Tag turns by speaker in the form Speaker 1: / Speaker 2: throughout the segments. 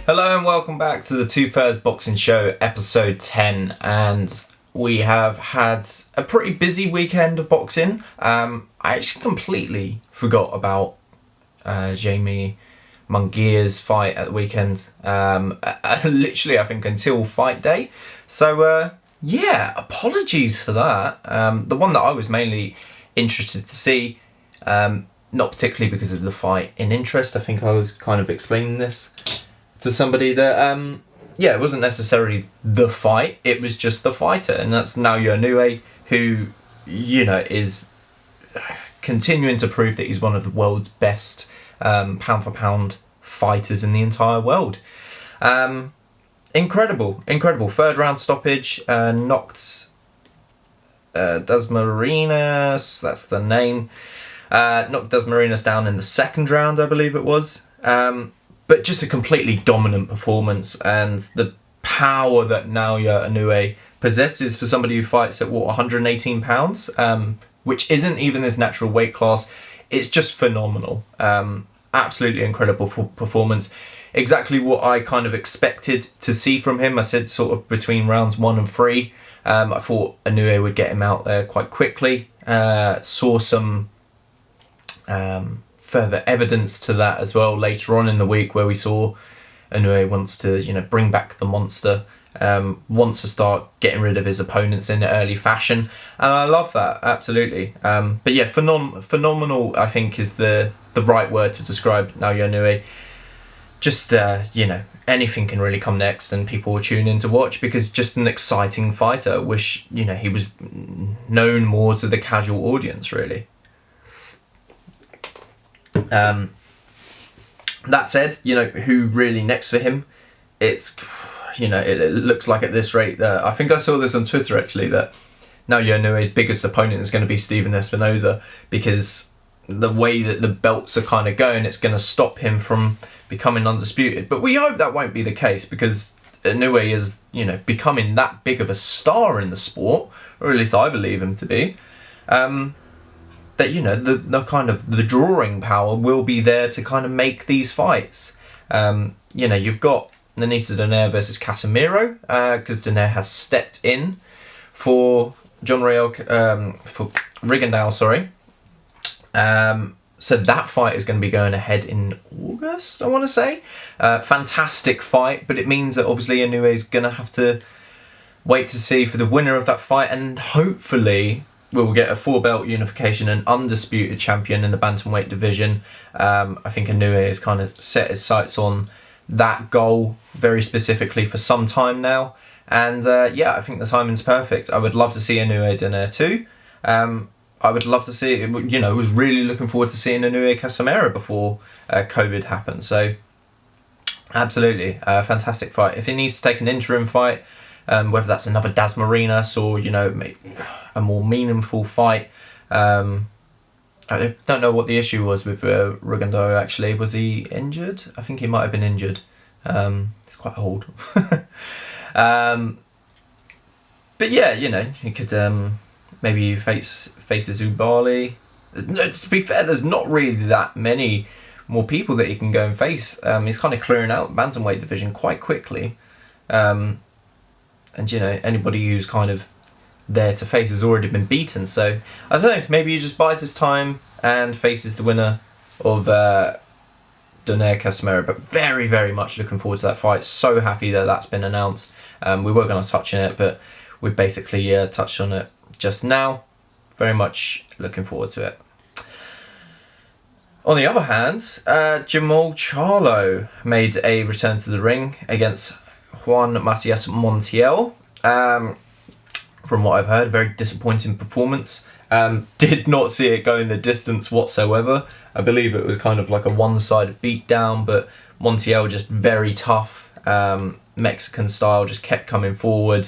Speaker 1: Hello and welcome back to the Two Thirds Boxing Show, episode 10, and we have had a pretty busy weekend of boxing. I actually completely forgot about Jamie Munguia's fight at the weekend, literally I think until fight day, so yeah, apologies for that. The one that I was mainly interested to see, not particularly because of the fight in interest. I think I was kind of explaining this to somebody that, it wasn't necessarily the fight, it was just the fighter, and that's Naoya Inoue, who, is continuing to prove that he's one of the world's best pound for pound fighters in the entire world. Incredible. Third round stoppage, knocked Dasmarinas, that's the name, knocked Dasmarinas down in the second round, I believe it was. But just a completely dominant performance, and the power that Naoya Inoue possesses for somebody who fights at 118 pounds, which isn't even his natural weight class. It's just phenomenal. Absolutely incredible performance. Exactly what I kind of expected to see from him. I said sort of between rounds 1 and 3. I thought Inoue would get him out there quite quickly. Saw some further evidence to that as well later on in the week, where we saw Inoue wants to, bring back the monster, wants to start getting rid of his opponents in an early fashion, and I love that, absolutely. But yeah, phenomenal, I think, is the right word to describe Naoya Inoue. Just, anything can really come next, and people will tune in to watch, because just an exciting fighter. I wish, he was known more to the casual audience, really. That said, who really next for him? It's, it looks like at this rate that, I think I saw this on Twitter actually, that Naoya Inoue's biggest opponent is going to be Stephen Espinoza, because the way that the belts are kind of going, it's going to stop him from becoming undisputed. But we hope that won't be the case, because Inoue is, becoming that big of a star in the sport, or at least I believe him to be. That the kind of the drawing power will be there to kind of make these fights. You've got Nanita Donaire versus Casemiro, because Donaire has stepped in for for Rigondeaux, sorry. So that fight is going to be going ahead in August, I want to say. Fantastic fight, but it means that obviously Inoue is going to have to wait to see for the winner of that fight, and hopefully we'll get a 4-belt unification and undisputed champion in the bantamweight division. I think Inoue has kind of set his sights on that goal very specifically for some time now. And I think the timing's perfect. I would love to see Inoue Donaire too. I would love to see, I was really looking forward to seeing Inoue Casemiro before COVID happened. So absolutely, fantastic fight. If he needs to take an interim fight, whether that's another Dasmarinas or, maybe a more meaningful fight. I don't know what the issue was with Rigondeaux, actually. Was he injured? I think he might have been injured. He's quite old. But yeah, he could maybe face Zubali. To be fair, there's not really that many more people that he can go and face. He's kind of clearing out the bantamweight division quite quickly. And anybody who's kind of there to face has already been beaten. So I don't know, maybe he just buys his time and faces the winner of Donaire Casemiro. But very, very much looking forward to that fight. So happy that that's been announced. We were going to touch on it, but we basically touched on it just now. Very much looking forward to it. On the other hand, Jermall Charlo made a return to the ring against Juan Macias Montiel. From what I've heard, very disappointing performance. Did not see it going the distance whatsoever. I believe it was kind of like a one-sided beatdown, but Montiel just very tough, Mexican style, just kept coming forward.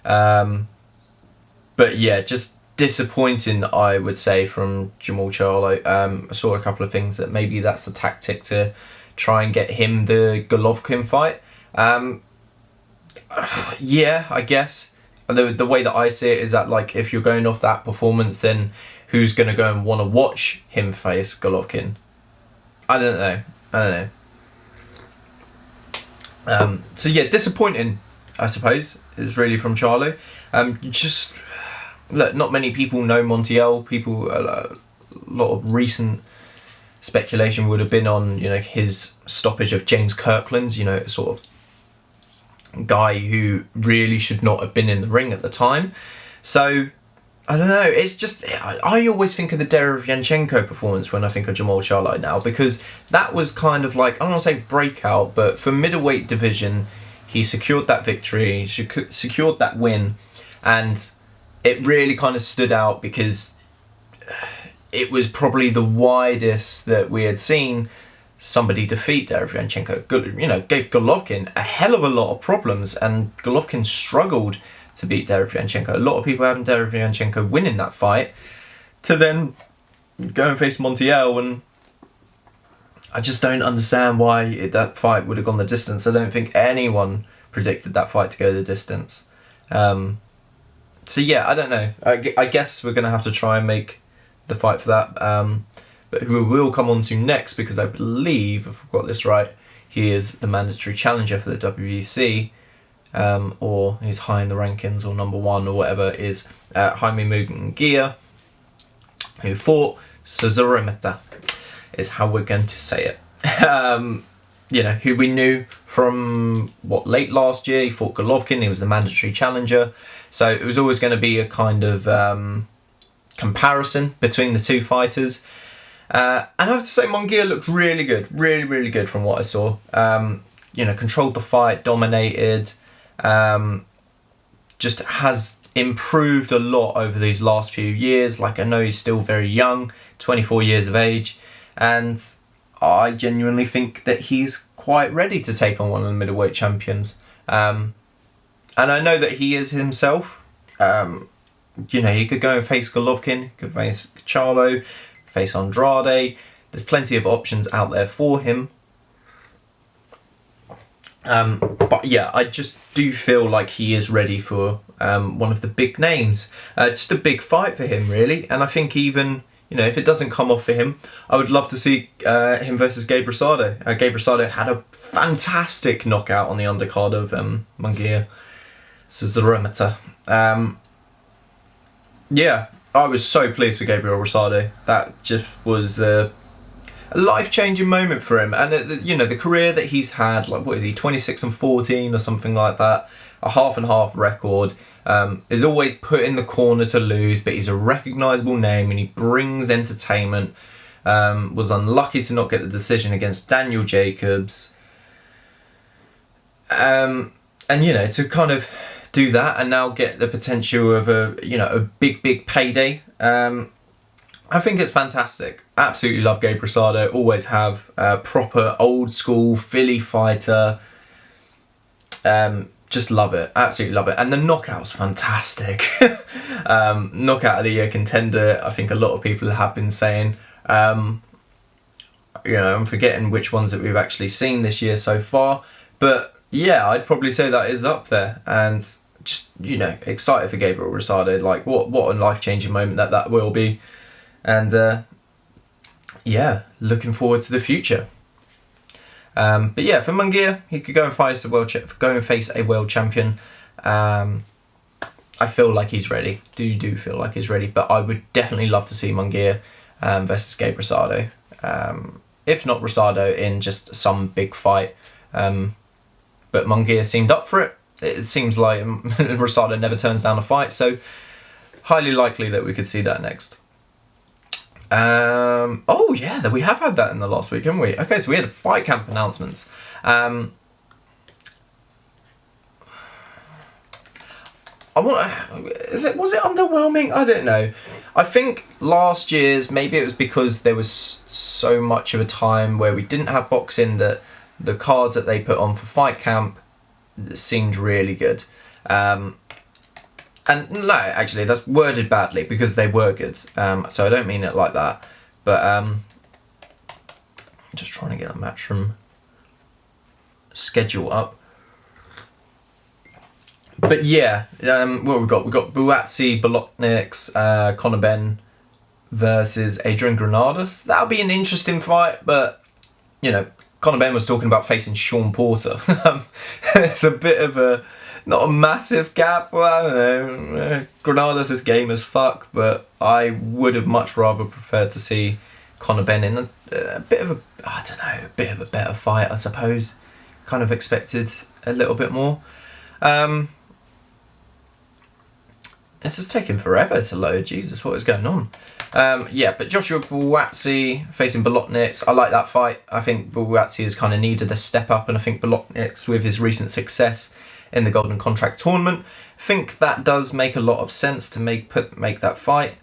Speaker 1: But yeah, just disappointing, I would say, from Jermall Charlo. I saw a couple of things that maybe that's the tactic to try and get him the Golovkin fight. Yeah, I guess. The way that I see it is that, like, if you're going off that performance, then who's going to go and want to watch him face Golovkin? I don't know. So yeah, disappointing, I suppose, is really from Charlo. Just look, not many people know Montiel. A lot of recent speculation would have been on, you know, his stoppage of James Kirkland's, you know, sort of guy who really should not have been in the ring at the time. So I don't know, it's just, I always think of the Derevianchenko performance when I think of Jermall Charlo now, because that was kind of like, I don't want to say breakout, but for middleweight division, he secured that victory, secured that win, and it really kind of stood out because it was probably the widest that we had seen somebody defeat Derevianchenko. You know, gave Golovkin a hell of a lot of problems, and Golovkin struggled to beat Derevianchenko. A lot of people having Derevianchenko winning that fight, to then go and face Montiel, and I just don't understand why that fight would have gone the distance. I don't think anyone predicted that fight to go the distance. So yeah, I don't know. I guess we're going to have to try and make the fight for that. But who we will come on to next, because I believe, if I've got this right, he is the mandatory challenger for the WBC. Or he's high in the rankings, or number one, or whatever, is Jaime Munguia, who fought Sazoremeta, is how we're going to say it. You know, who we knew from, late last year, he fought Golovkin, he was the mandatory challenger, so it was always going to be a kind of comparison between the two fighters. And I have to say, Munguia looked really good, really good from what I saw. You know, controlled the fight, dominated, just has improved a lot over these last few years. Like, I know he's still very young, 24 years of age, and I genuinely think that he's quite ready to take on one of the middleweight champions. And I know that he is himself. You know, he could go and face Golovkin, he could face Charlo, face Andrade. There's plenty of options out there for him. But yeah, I just do feel like he is ready for one of the big names. Just a big fight for him, really. And I think even, you know, if it doesn't come off for him, I would love to see him versus Gabriel Rosado. Gabriel Rosado had a fantastic knockout on the undercard of Munguia Sazoremeta. Yeah, I was so pleased for Gabriel Rosado. That just was a life-changing moment for him, and you know, the career that he's had, like, what is he, 26-14 or something like that, a half and half record, is always put in the corner to lose, but he's a recognisable name and he brings entertainment. Was unlucky to not get the decision against Daniel Jacobs, and you know, to kind of do that and now get the potential of a big payday. I think it's fantastic. Absolutely love Gabe Rosado. Always have. Proper old school Philly fighter. Just love it. Absolutely love it. And the knockout's fantastic. Knockout of the year contender. I think a lot of people have been saying. You know, I'm forgetting which ones that we've actually seen this year so far. But yeah, I'd probably say that is up there. And just, you know, excited for Gabriel Rosado. Like, what a life-changing moment that will be. And yeah, looking forward to the future. But yeah, for Munguia, he could go and face a world champion. I feel like he's ready. Do feel like he's ready. But I would definitely love to see Munguia versus Gabe Rosado. If not Rosado, in just some big fight. But Munguia seemed up for it. It seems like Rosado never turns down a fight, so highly likely that we could see that next. Oh yeah, we have had that in the last week, haven't we? Okay, so we had fight camp announcements. Was it underwhelming? I don't know. I think last year's, maybe it was because there was so much of a time where we didn't have boxing, that the cards that they put on for fight camp seemed really good. And no, actually, that's worded badly, because they were good. So I don't mean it like that. But I'm just trying to get a Matchroom schedule up. But yeah, what we've got? We've got Buatsi Bolotniks, Conor Benn versus Adrian Granados. That'll be an interesting fight, but, you know, Conor Benn was talking about facing Sean Porter. It's a bit of a, not a massive gap. Well, I don't know. Granada's as game as fuck, but I would have much rather preferred to see Conor Benn in a bit of a, I don't know, a bit of a better fight, I suppose. Kind of expected a little bit more. It's just taking forever to load. Jesus, what is going on? Yeah, but Joshua Buatsi facing Bolotniks. I like that fight. I think Buatsi has kind of needed a step up, and I think Bolotniks, with his recent success in the Golden Contract tournament, I think that does make a lot of sense to make that fight.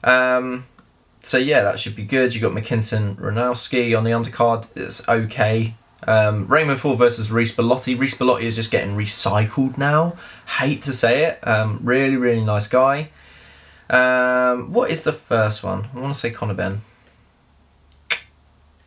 Speaker 1: So yeah, that should be good. You got McKinson Ranowski on the undercard. It's okay. Raymond Ford versus Reece Bellotti. Reece Bellotti is just getting recycled now. Hate to say it. Really, really nice guy. What is the first one? I want to say Conor Benn.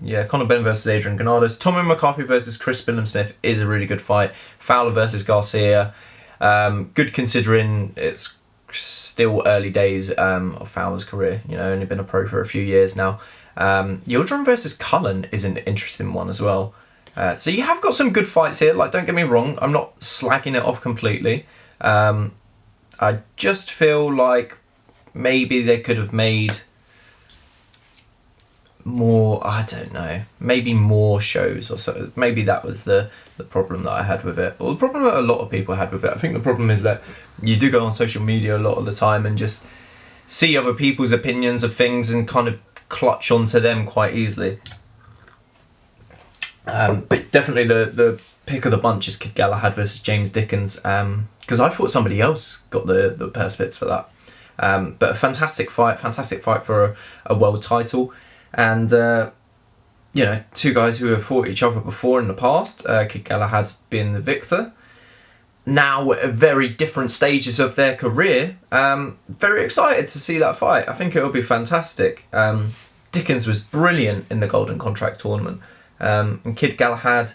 Speaker 1: Yeah, Conor Benn versus Adrian Granados. Tommy McCarthy versus Chris Billam-Smith is a really good fight. Fowler versus Garcia. Good considering it's still early days of Fowler's career. You know, only been a pro for a few years now. Yildirim versus Cullen is an interesting one as well. So you have got some good fights here. Like, don't get me wrong, I'm not slagging it off completely. I just feel like maybe they could have made more, I don't know, maybe more shows or so. Maybe that was the problem that I had with it. Or the problem that a lot of people had with it. I think the problem is that you do go on social media a lot of the time and just see other people's opinions of things and kind of clutch onto them quite easily. But definitely the pick of the bunch is Kid Galahad versus James Dickens, because I thought somebody else got the purse bits for that. But a fantastic fight for a world title. And, you know, two guys who have fought each other before in the past, Kid Galahad being the victor. Now at very different stages of their career, very excited to see that fight. I think it'll be fantastic. Dickens was brilliant in the Golden Contract tournament. And Kid Galahad,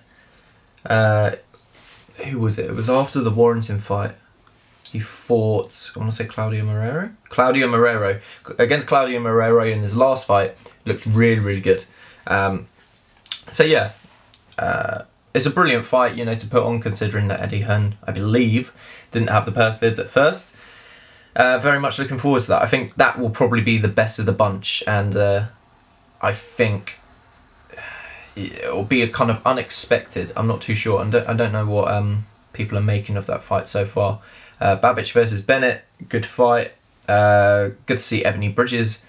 Speaker 1: who was it? It was after the Warrington fight. He fought, I want to say Claudio Marrero? Claudio Marrero. Against Claudio Marrero in his last fight, looked really, really good. So yeah, it's a brilliant fight, you know, to put on, considering that Eddie Hearn, I believe, didn't have the purse bids at first. Very much looking forward to that. I think that will probably be the best of the bunch, and I think it'll be a kind of unexpected. I'm not too sure. I don't know what people are making of that fight so far. Babbage versus Bennett, good fight. Good to see Ebony Bridges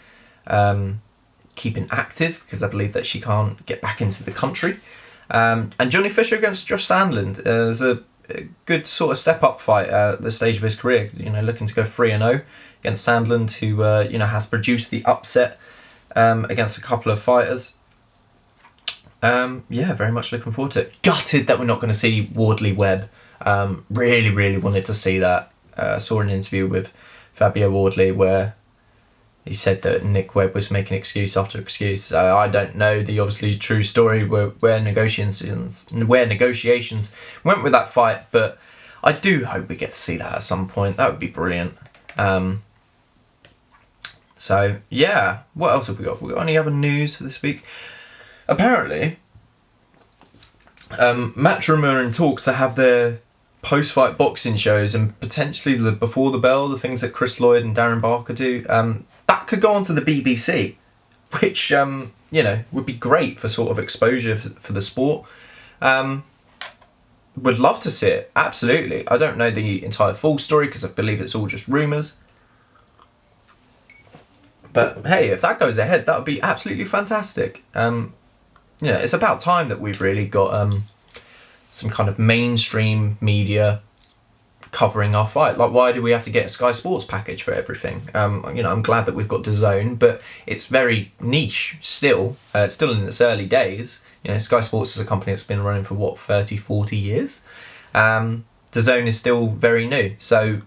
Speaker 1: keeping active, because I believe that she can't get back into the country. And Johnny Fisher against Josh Sandland is a good sort of step-up fight at this stage of his career. You know, looking to go 3-0 against Sandland, who you know, has produced the upset against a couple of fighters. Yeah, very much looking forward to it. Gutted that we're not going to see Wardley Webb. Really, really wanted to see that. Saw an interview with Fabio Wardley where he said that Nick Webb was making excuse after excuse. I don't know the obviously true story where negotiations went with that fight, but I do hope we get to see that at some point. That would be brilliant. So yeah, what else have we got? Have we got any other news for this week? Apparently, Matchroom are in talks to have their post-fight boxing shows, and potentially the Before the Bell, the things that Chris Lloyd and Darren Barker do, that could go onto the BBC, which, you know, would be great for sort of exposure for the sport. Would love to see it, absolutely. I don't know the entire full story, because I believe it's all just rumours. But hey, if that goes ahead, that would be absolutely fantastic. You know, it's about time that we've really got some kind of mainstream media covering our fight. Like, why do we have to get a Sky Sports package for everything? You know, I'm glad that we've got DAZN, but it's very niche still. It's still in its early days. You know, Sky Sports is a company that's been running for, what, 30, 40 years? DAZN is still very new. So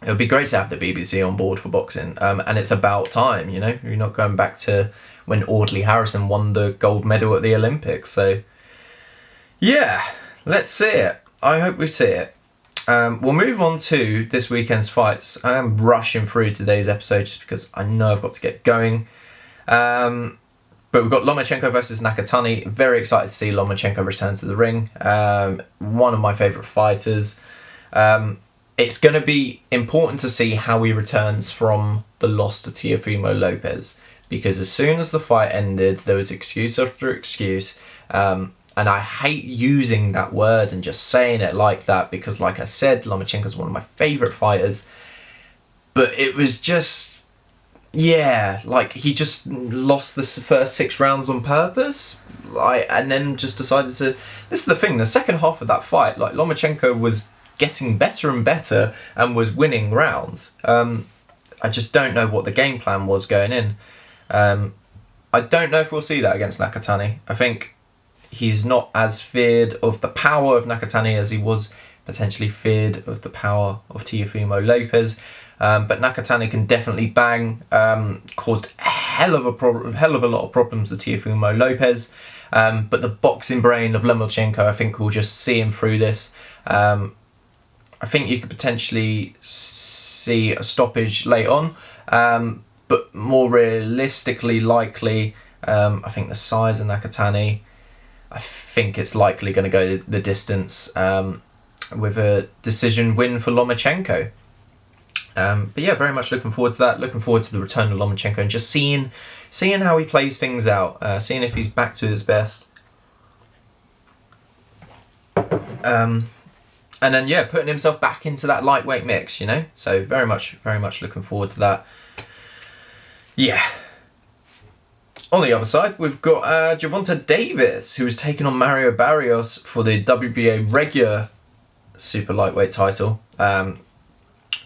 Speaker 1: it would be great to have the BBC on board for boxing. And it's about time, you know? You're not going back to when Audley Harrison won the gold medal at the Olympics. So yeah, let's see it. I hope we see it. We'll move on to this weekend's fights. I am rushing through today's episode just because I know I've got to get going. But we've got Lomachenko versus Nakatani. Very excited to see Lomachenko return to the ring. One of my favourite fighters. It's going to be important to see how he returns from the loss to Teofimo Lopez. Because as soon as the fight ended, there was excuse after excuse. And I hate using that word and just saying it like that. Because like I said, Lomachenko's one of my favourite fighters. But it was just... yeah, like he just lost the first 6 rounds on purpose, and then just decided to... This is the thing, the second half of that fight, like Lomachenko was getting better and better and was winning rounds. I just don't know what the game plan was going in. I don't know if we'll see that against Nakatani. I think he's not as feared of the power of Nakatani as he was potentially feared of the power of Teofimo Lopez. But Nakatani can definitely bang. Caused a hell of a lot of problems to Teofimo Lopez. But the boxing brain of Lomachenko, I think, will just see him through this. I think you could potentially see a stoppage late on. But more realistically likely, I think the size of Nakatani, I think it's likely going to go the distance with a decision win for Lomachenko. But yeah, very much looking forward to that. Looking forward to the return of Lomachenko and just seeing how he plays things out. Seeing if he's back to his best. And then yeah, putting himself back into that lightweight mix, you know. So very much looking forward to that. Yeah. On the other side, we've got Gervonta Davis, who is taking on Mario Barrios for the WBA regular super lightweight title.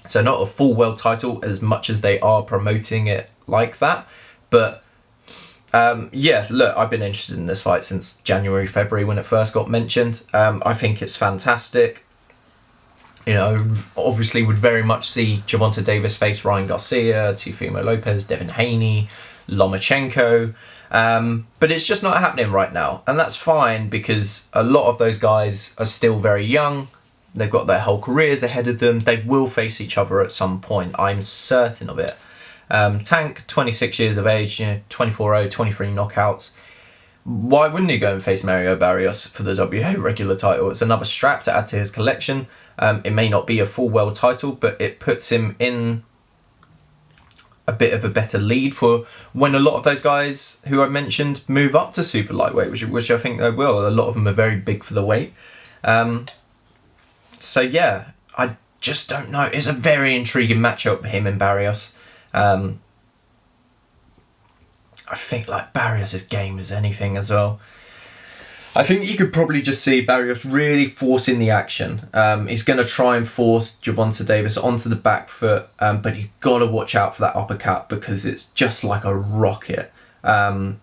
Speaker 1: So not a full world title as much as they are promoting it like that. But yeah, look, I've been interested in this fight since January, February when it first got mentioned. I think it's fantastic. You know, obviously would very much see Gervonta Davis face Ryan Garcia, Teofimo Lopez, Devin Haney, Lomachenko. But it's just not happening right now. And that's fine because a lot of those guys are still very young. They've got their whole careers ahead of them. They will face each other at some point. I'm certain of it. Tank, 26 years of age, you know, 24-0, 23 knockouts. Why wouldn't he go and face Mario Barrios for the WBA regular title? It's another strap to add to his collection. It may not be a full world title, but it puts him in a bit of a better lead for when a lot of those guys who I mentioned move up to super lightweight, which I think they will. A lot of them are very big for the weight. So yeah, I just don't know. It's a very intriguing matchup, him and Barrios. I think like Barrios' game is anything as well. I think you could probably just see Barrios really forcing the action. He's going to try and force Gervonta Davis onto the back foot, but you've got to watch out for that uppercut because it's just like a rocket. But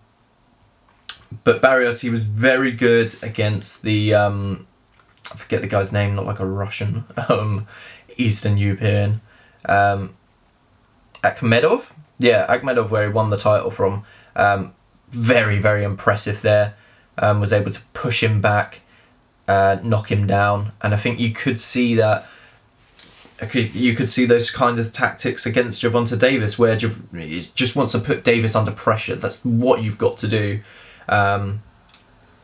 Speaker 1: Barrios, he was very good against the... I forget the guy's name, not like a Russian, Eastern European. Akhmedov? Yeah, Akhmedov, where he won the title from. Very, very impressive there. Was able to push him back, knock him down. And I think you could see that. You could see those kind of tactics against Gervonta Davis, where he just wants to put Davis under pressure. That's what you've got to do.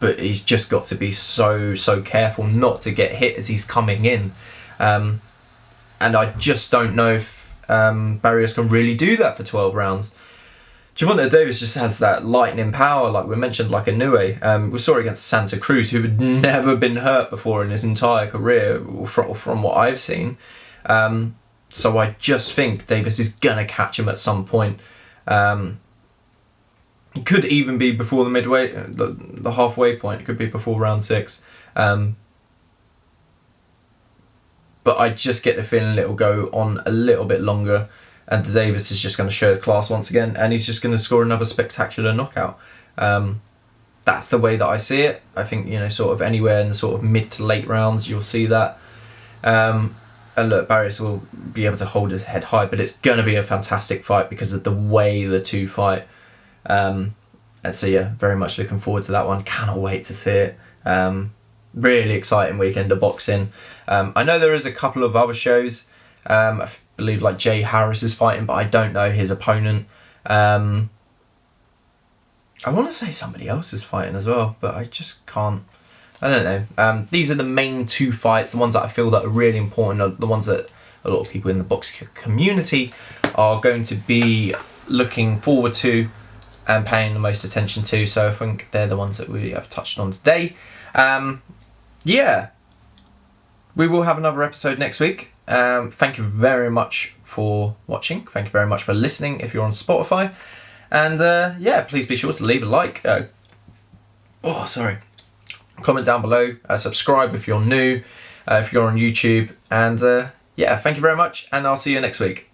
Speaker 1: But he's just got to be so careful not to get hit as he's coming in. And I just don't know if Barrios can really do that for 12 rounds. Gervonta Davis just has that lightning power, like we mentioned, like Inoue. We saw it against Santa Cruz, who had never been hurt before in his entire career, from what I've seen. So I just think Davis is going to catch him at some point. It could even be before the midway, the halfway point. It could be before round 6. But I just get the feeling it'll go on a little bit longer. And Davis is just going to show his class once again. And he's just going to score another spectacular knockout. That's the way that I see it. I think, you know, sort of anywhere in the sort of mid to late rounds, you'll see that. And look, Barrios will be able to hold his head high. But it's going to be a fantastic fight because of the way the two fight. And so yeah, very much looking forward to that one. Cannot wait to see it. Really exciting weekend of boxing. I know there is a couple of other shows. I believe like Jay Harris is fighting, but I don't know his opponent. I want to say somebody else is fighting as well, but I just can't. I don't know. These are the main 2 fights, the ones that I feel that are really important, the ones that a lot of people in the boxing community are going to be looking forward to and paying the most attention to. So I think they're the ones that we have touched on today. Yeah, we will have another episode next week. Thank you very much for watching. Thank you very much for listening if you're on Spotify. And yeah, please be sure to leave a like. Comment down below. Subscribe if you're new, if you're on YouTube. And yeah, thank you very much, and I'll see you next week.